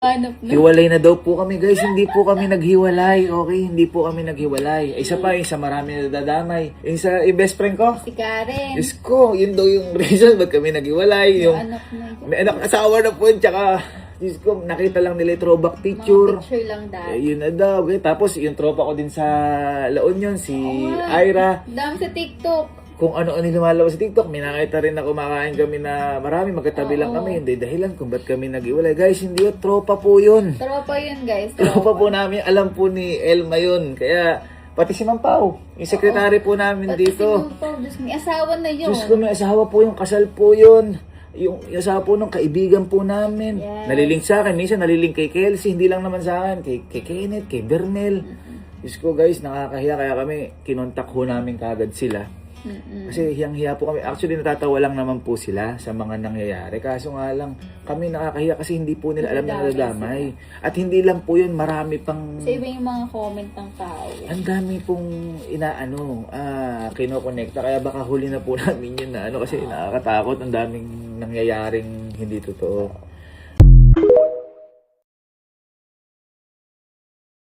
Hanap na. Hiwalay na daw po kami, guys. Hindi po kami naghiwalay. Okay, hindi po kami naghiwalay. Isa pa, isa marami na dadamay. Isa, best friend ko. Si Karen. Diyos ko, yun daw yung reason ba't kami naghiwalay. Yung, Anak na yun. may anak, asawa na po yun. Tsaka, Diyos ko, nakita lang nila yung throwback Mga picture. picture lang dati. Yun na daw. Okay. Tapos, yung tropa ko din sa La Union, si Ira. Dami sa TikTok. Kung ano-ano yung lumalabas sa TikTok, may nakita rin na kumakain kami na marami, magkatabi lang kami. Hindi dahilan kung ba't kami nag-iwalay. Guys, hindi yun, tropa po yun. Tropa yun, guys. Tropa po namin, alam po ni Elma yun. Kaya, pati si Ma'am Pao, yung sekretary po namin Pati dito. si Mumpo, Diyos, may asawa na yun. Diyos ko, may asawa po yung kasal po yun. Yung asawa po ng kaibigan po namin. Yes. Nalilink sa akin, minsan nalilink kay Kelsey, hindi lang naman sa akin, kay Kenneth, kay Bernel. Diyos ko guys, nakakahiya, kaya kami, kinontak ho namin kagad sila. Kasi hiyang-hiya po kami. Actually, natatawa lang naman po sila sa mga nangyayari. Kaso nga lang, kami nakakahiya kasi hindi po nila alam na nadadamay. At hindi lang po yun, marami pang... Sa iba yung mga comment ng tao. Ang dami pong kinokonekta. Kaya baka huli na po namin yun na kasi nakakatakot. Ang daming nangyayaring hindi totoo.